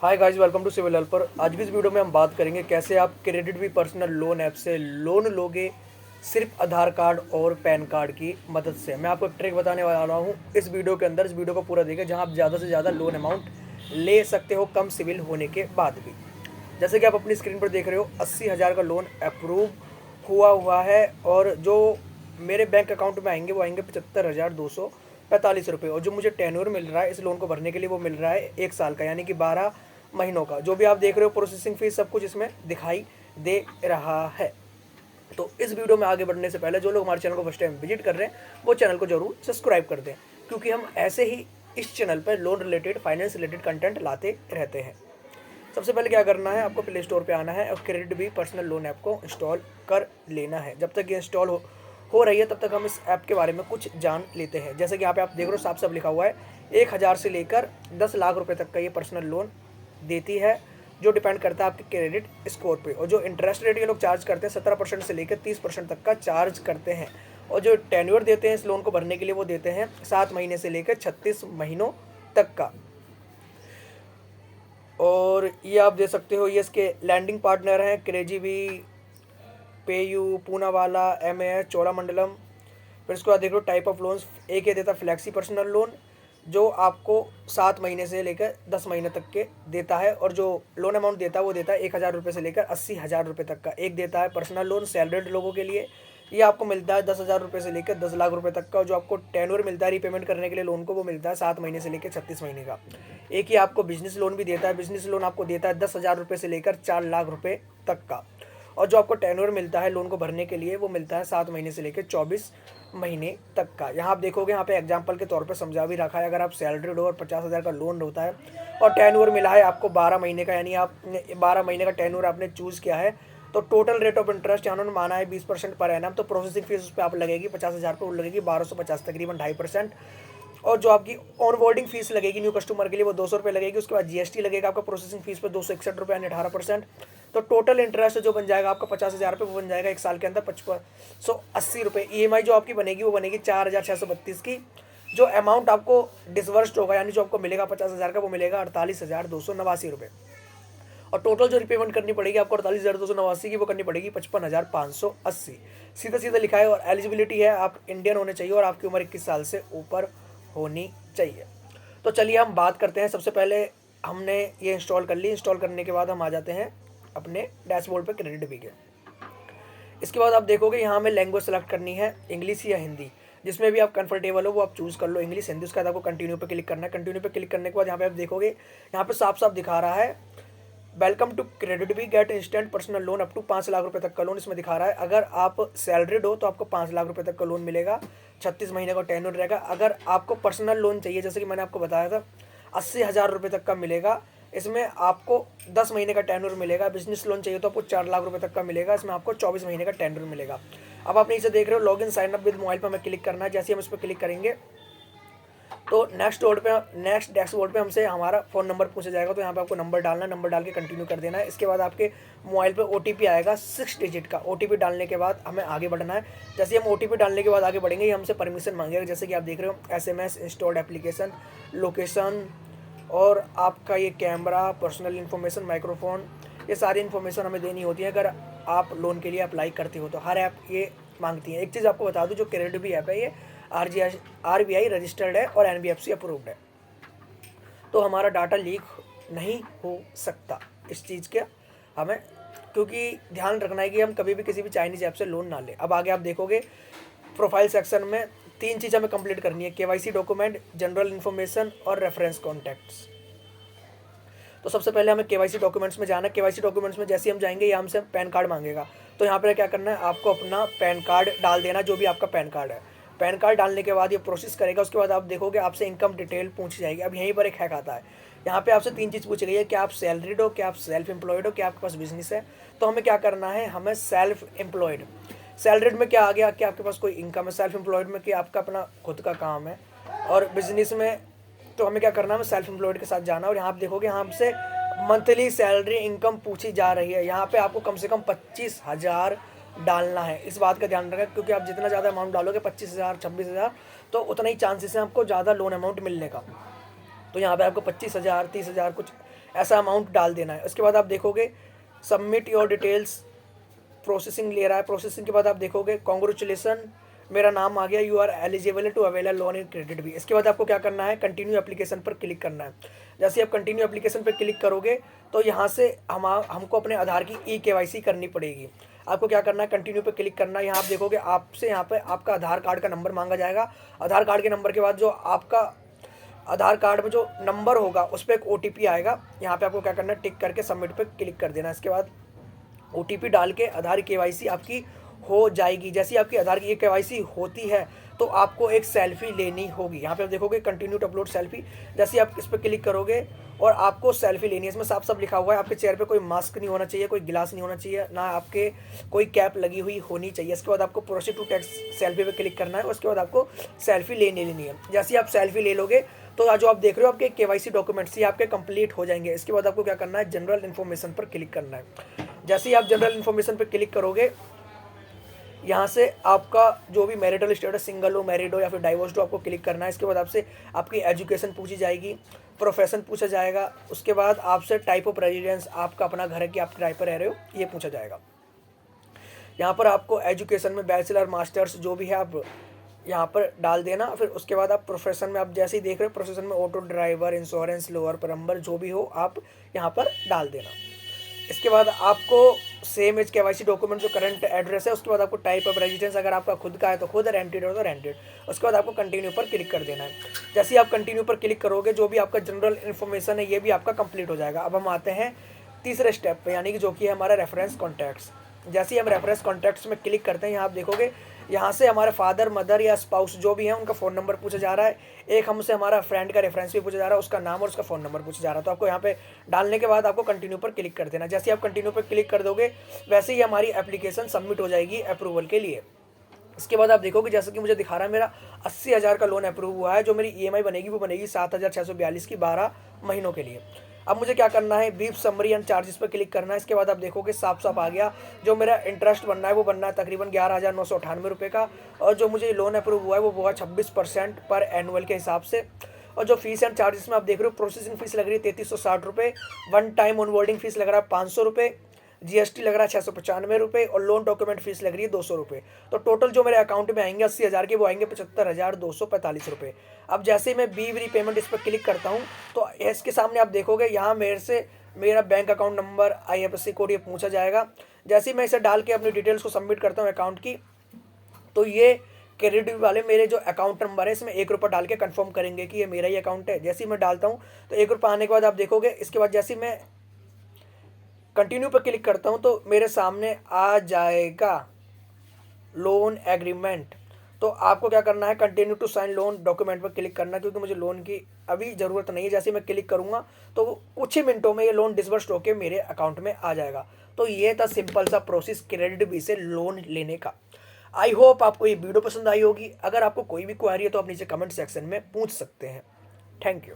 Hi guys, welcome to civil helper. आज की इस वीडियो में हम बात करेंगे कैसे आप क्रेडिट भी पर्सनल लोन ऐप से लोन लोगे सिर्फ आधार कार्ड और पैन कार्ड की मदद से। मैं आपको एक ट्रिक बताने वाला हूँ इस वीडियो के अंदर। इस वीडियो को पूरा देखिए, जहाँ आप ज़्यादा से ज़्यादा लोन अमाउंट ले सकते हो कम सिविल होने के बाद भी। जैसे कि आप अपनी स्क्रीन पर देख रहे हो, 80,000 का लोन अप्रूव हुआ है और जो मेरे बैंक अकाउंट में आएंगे वो आएंगे 75,245 रुपये। और जो मुझे टेन्योर मिल रहा है इस लोन को भरने के लिए वो मिल रहा है 1 साल का, यानी कि 12 महीनों का। जो भी आप देख रहे हो प्रोसेसिंग फीस सब कुछ इसमें दिखाई दे रहा है। तो इस वीडियो में आगे बढ़ने से पहले जो लोग हमारे चैनल को फर्स्ट टाइम विजिट कर रहे हैं वो चैनल को जरूर सब्सक्राइब कर दें, क्योंकि हम ऐसे ही इस चैनल पर loan related, finance related content लाते रहते हैं। सबसे पहले क्या करना है, आपको प्ले स्टोर पे आना है और क्रेडिट भी पर्सनल लोन ऐप को इंस्टॉल कर लेना है। जब तक ये इंस्टॉल हो रही है तब तक हम इस ऐप के बारे में कुछ जान लेते हैं। जैसे कि यहाँ पे आप देख रहे हो साफ साफ लिखा हुआ है 1,000 से लेकर 10 लाख रुपए तक का ये पर्सनल लोन देती है, जो डिपेंड करता है आपके क्रेडिट स्कोर पे। और जो इंटरेस्ट रेट ये लोग चार्ज करते हैं 17% से लेकर 30% तक का चार्ज करते हैं। और जो टेन्योर देते हैं इस लोन को भरने के लिए वो देते हैं 7 महीने से लेकर 36 महीनों तक का। और ये आप दे सकते हो, ये इसके लैंडिंग पार्टनर हैं क्रेजी भी, पेयू, पूनावाला, एमएएस, चोलामंडलम। फिर इसके बाद देख लो टाइप ऑफ लोन्स। एक ये देता फ्लैक्सी पर्सनल लोन, जो आपको 7 महीने से लेकर 10 महीने तक के देता है। और जो लोन अमाउंट देता है वो देता है 1,000 रुपये से लेकर 80,000 रुपये तक का। एक देता है पर्सनल लोन सैलरीड लोगों के लिए, ये आपको मिलता है 10,000 रुपये से लेकर 10 लाख रुपये तक का। जो आपको टेन्योर मिलता है रीपेमेंट करने के लिए लोन को, वो मिलता है 7 महीने से लेकर 36 महीने का। एक ही आपको बिजनेस लोन भी देता है। बिजनेस लोन आपको देता है 10,000 रुपये से लेकर 4 लाख रुपये तक का। और जो आपको टेन्योर मिलता है लोन को भरने के लिए वो मिलता है 7 महीने से लेकर 24 महीने तक का। यहाँ आप देखोगे, यहाँ पे एग्जांपल के तौर पे समझा भी रखा है। अगर आप सैलरीड हो और 50,000 का लोन होता है और टेन्योर मिला है आपको 12 महीने का, यानी आप 12 महीने का टेन्योर आपने चूज़ किया है, तो टोटल रेट ऑफ इंटरेस्ट यहाँ उन्होंने माना है 20% पर एनम। तो प्रोसेसिंग फीस उस पर आप लगेगी 50,000 पर लगेगी 1250, तकरीबन 2.5%। और जो आपकी ऑनबोर्डिंग फीस लगेगी न्यू कस्टमर के लिए वो 200 रुपये लगेगी। उसके बाद जीएसटी लगेगा आपका प्रोसेसिंग फीस पर 261 रुपये, यानी 18%। तो टोटल इंटरेस्ट जो बन जाएगा आपका 50,000 रुपये, वो बन जाएगा 1 साल के अंदर 5580 रुपये। ईएमआई जो आपकी बनेगी वो बनेगी 4,632 की। जो अमाउंट आपको डिसवर्स्ड होगा, यानी जो आपको मिलेगा 50,000 का, वो मिलेगा 48,289 रुपये। और टोटल जो रिपेमेंट करनी पड़ेगी आपको 48,289 की, वो करनी पड़ेगी 55,580। सीधा सीधा लिखा है। और एलिजिबिलिटी है, आप इंडियन होने चाहिए और आपकी उम्र 21 साल से ऊपर होनी चाहिए। तो चलिए हम बात करते हैं। सबसे पहले हमने ये इंस्टॉल कर ली। इंस्टॉल करने के बाद हम आ जाते हैं अपने डैशबोर्ड पे क्रेडिट भी के। इसके बाद आप देखोगे यहाँ हमें लैंग्वेज सेलेक्ट करनी है, इंग्लिश या हिंदी, जिसमें भी आप कंफर्टेबल हो वो आप चूज़ कर लो, इंग्लिश हिंदी। उसके बाद आपको कंटिन्यू पे क्लिक करना है। कंटिन्यू पे क्लिक करने के बाद यहाँ पे आप देखोगे, यहाँ पे साफ साफ दिखा रहा है welcome to KreditBee, get instant personal loan up to 5 lakh रुपए तक का लोन इसमें दिखा रहा है। अगर आप सैलरीड हो तो आपको 5 लाख रुपए तक का लोन मिलेगा, 36 महीने का टेन्योर रहेगा। अगर आपको पर्सनल लोन चाहिए, जैसे कि मैंने आपको बताया था, 80,000 रुपये तक का मिलेगा। इसमें आपको 10 महीने का टेन्योर मिलेगा। बिजनेस लोन चाहिए तो आपको 4 लाख रुपए तक का मिलेगा। इसमें आपको 24 महीने का टेन्योर मिलेगा। अब आप नीचे देख रहे हो log in sign up with mobile पर हमें क्लिक करना है। जैसे हम इस पर क्लिक करेंगे तो नेक्स्ट डैशबोर्ड पे हमसे हमारा फ़ोन नंबर पूछा जाएगा। तो यहाँ पे आपको नंबर डालना है, नंबर डाल के कंटिन्यू कर देना है। इसके बाद आपके मोबाइल पे ओटीपी आएगा 6 डिजिट का। ओटीपी डालने के बाद हमें आगे बढ़ना है। जैसे हम ओटीपी डालने के बाद आगे बढ़ेंगे, ये हमसे परमिशन मांगेगा। जैसे कि आप देख रहे हो एसएमएस, इंस्टॉल्ड एप्लीकेशन, लोकेशन, और आपका ये कैमरा, पर्सनल इन्फॉर्मेशन, माइक्रोफोन, ये सारी इन्फॉर्मेशन हमें देनी होती है अगर आप लोन के लिए अप्लाई करते हो। तो हर ऐप ये मांगती है। एक चीज़ आपको बता दूँ, जो क्रेडिट भी ऐप है ये आरबीआई रजिस्टर्ड है और एनबीएफसी अप्रूव्ड है। तो हमारा डाटा लीक नहीं हो सकता इस चीज़ के हमें, क्योंकि ध्यान रखना है कि हम कभी भी किसी भी चाइनीज़ ऐप से लोन ना लें। अब आगे आप देखोगे प्रोफाइल सेक्शन में 3 चीज़ हमें कंप्लीट करनी है, केवाईसी डॉक्यूमेंट, जनरल इन्फॉर्मेशन और रेफरेंस कॉन्टैक्ट्स। तो सबसे पहले हमें केवाईसी डॉक्यूमेंट्स में जाना है। केवाईसी डॉक्यूमेंट्स में जैसे हम जाएंगे, ये हमसे पैन कार्ड मांगेगा। तो यहाँ पर क्या करना है, आपको अपना पैन कार्ड डाल देना, जो भी आपका पैन कार्ड है। पैन कार्ड डालने के बाद ये प्रोसेस करेगा। उसके बाद आप देखोगे आपसे इनकम डिटेल पूछ जाएगी। अब यहीं पर एक हैक आता है। यहाँ पे आपसे 3 चीज़ पूछी गई है, क्या आप सैलरीड हो, क्या आप सेल्फ एम्प्लॉयड हो, क्या आपके पास बिजनेस है। तो हमें क्या करना है, हमें सेल्फ एम्प्लॉयड। सैलरीड में क्या आ गया कि आपके पास कोई इनकम है, सेल्फ एम्प्लॉयड में कि आपका अपना खुद का काम है, और बिजनेस में तो हमें क्या करना है, हमें सेल्फ एम्प्लॉयड के साथ जाना। और यहाँ आप देखोगे यहाँ हमसे मंथली सैलरी इनकम पूछी जा रही है। यहाँ पे आपको कम से कम 25,000 डालना है। इस बात का ध्यान रखें, क्योंकि आप जितना ज़्यादा अमाउंट डालोगे 25,000, 26,000, तो उतना ही चांसेस है आपको ज़्यादा लोन अमाउंट मिलने का। तो यहाँ पे आपको 25,000 30,000 कुछ ऐसा अमाउंट डाल देना है। उसके बाद आप देखोगे सबमिट योर डिटेल्स, प्रोसेसिंग ले रहा है। प्रोसेसिंग के बाद आप देखोगे कॉन्ग्रेचुलेसन, मेरा नाम आ गया, you are eligible to avail loan in KreditBee. इसके बाद आपको क्या करना है, कंटिन्यू एप्लीकेशन पर क्लिक करना है। जैसे आप कंटिन्यू एप्लीकेशन पर क्लिक करोगे तो यहाँ से हमको अपने आधार की KYC करनी पड़ेगी। आपको क्या करना है, कंटिन्यू पे क्लिक करना है। यहाँ आप देखोगे आपसे यहाँ पे आपका आधार कार्ड का नंबर मांगा जाएगा। आधार कार्ड के नंबर के बाद जो आपका आधार कार्ड में जो नंबर होगा उस पर एक OTP आएगा। यहाँ पे आपको क्या करना है, टिक करके सबमिट पे क्लिक कर देना। इसके बाद OTP डाल के आधार KYC आपकी हो जाएगी। जैसे ही आपकी आधार की KYC होती है तो आपको एक सेल्फी लेनी होगी। यहाँ पे आप देखोगे कंटिन्यू टू अपलोड सेल्फी। जैसे ही आप इस पर क्लिक करोगे और आपको सेल्फी लेनी है, इसमें साफ साफ लिखा हुआ है आपके चेहरे पे कोई मास्क नहीं होना चाहिए, कोई गिलास नहीं होना चाहिए, ना आपके कोई कैप लगी हुई होनी चाहिए। इसके बाद आपको प्रोसीड टू टेक सेल्फी पे क्लिक करना है और उसके बाद आपको सेल्फी लेनी है। जैसे ही आप सेल्फी ले लोगे तो जो आप देख रहे हो आपके KYC डॉक्यूमेंट्स ये आपके कंप्लीट हो जाएंगे। इसके बाद आपको क्या करना है, जनरल इन्फॉर्मेशन पर क्लिक करना है। जैसे ही आप जनरल इन्फॉर्मेशन पर क्लिक करोगे यहाँ से आपका जो भी मैरिटल स्टेटस, सिंगल हो, मैरिड हो या फिर डाइवोर्स्ड हो, आपको क्लिक करना है। इसके बाद आपसे आपकी एजुकेशन पूछी जाएगी, प्रोफेशन पूछा जाएगा। उसके बाद आपसे टाइप ऑफ रेजिडेंस, आपका अपना घर है कि आप किराए पर रह रहे हो, ये पूछा जाएगा। यहाँ पर आपको एजुकेशन में बैचलर मास्टर्स जो भी है आप यहाँ पर डाल देना। फिर उसके बाद आप प्रोफेशन में आप जैसे ही देख रहे हो प्रोफेशन में auto driver, insurance, lower plumber जो भी हो आप यहाँ पर डाल देना। इसके बाद आपको सेम एज KYC डॉक्यूमेंट जो करंट एड्रेस है, उसके बाद आपको टाइप ऑफ रेजिडेंस, अगर आपका खुद का है तो खुद, रेंटेड हो तो रेंटेड। उसके बाद आपको कंटिन्यू पर क्लिक कर देना है। जैसे ही आप कंटिन्यू पर क्लिक करोगे जो भी आपका जनरल इन्फॉर्मेशन है ये भी आपका कंप्लीट हो जाएगा। अब हम आते हैं तीसरे स्टेप पे, यानी कि जो कि है हमारा रेफरेंस कॉन्टैक्ट्स। जैसे ही हम रेफरेंस कॉन्टैक्ट्स में क्लिक करते हैं यहाँ आप देखोगे यहाँ से हमारे फादर, मदर या स्पाउस जो भी हैं उनका फ़ोन नंबर पूछा जा रहा है। एक हमसे हमारा फ्रेंड का रेफरेंस भी पूछा जा रहा है, उसका नाम और उसका फ़ोन नंबर पूछा जा रहा है। तो आपको यहाँ पे डालने के बाद आपको कंटिन्यू पर क्लिक कर देना। जैसे ही आप कंटिन्यू पर क्लिक कर दोगे वैसे ही हमारी एप्लीकेशन सबमिट हो जाएगी अप्रूवल के लिए। इसके बाद आप देखोगे जैसे कि मुझे दिखा रहा है मेरा 80,000 का लोन अप्रूव हुआ है। जो मेरी EMI बनेगी वो बनेगी 7,642 की 12 महीनों के लिए। अब मुझे क्या करना है, ब्रीफ समरी एंड चार्जेस पर क्लिक करना है। इसके बाद आप देखोगे साफ साफ आ गया जो मेरा इंटरेस्ट बनना है वो बनना है तकरीबन 11,998 रुपये का। और जो मुझे लोन अप्रूव हुआ है वो हुआ 26% पर एनुअल के हिसाब से। और जो फीस एंड चार्जेस में आप देख रहे हो प्रोसेसिंग फीस लग रही है 3360 रुपये, वन टाइम ऑनबोर्डिंग फीस लग रहा है 500 रुपये, GST लग रहा है 695 रुपये और लोन डॉक्यूमेंट फीस लग रही है 200 रुपये। तो टोटल जो मेरे अकाउंट में आएंगे 80,000 के वो आएंगे 75,245 रुपये। अब जैसे ही मैं बी रीपेमेंट इस पर क्लिक करता हूँ तो इसके सामने आप देखोगे यहाँ मेरे से मेरा bank account number, IFSC code ये पूछा जाएगा। जैसे ही मैं इसे डाल के अपनी डिटेल्स को सबमिट करता हूँ अकाउंट की, तो ये क्रेडिट वाले मेरे जो अकाउंट नंबर है इसमें 1 रुपये डाल के कंफर्म करेंगे कि ये मेरा ही अकाउंट है। जैसे ही मैं डालता हूँ तो 1 रुपये आने के बाद आप देखोगे इसके बाद जैसे ही मैं कंटिन्यू पर क्लिक करता हूं तो मेरे सामने आ जाएगा लोन एग्रीमेंट। तो आपको क्या करना है, continue to sign loan document पर क्लिक करना, क्योंकि मुझे लोन की अभी ज़रूरत नहीं है। जैसे मैं क्लिक करूंगा तो कुछ ही मिनटों में ये लोन डिसबर्स्ड होकर मेरे अकाउंट में आ जाएगा। तो ये था सिंपल सा प्रोसेस क्रेडिट बी से लोन लेने का। आई होप आपको ये वीडियो पसंद आई होगी। अगर आपको कोई भी क्वेरी है तो आप नीचे कमेंट सेक्शन में पूछ सकते हैं। Thank you.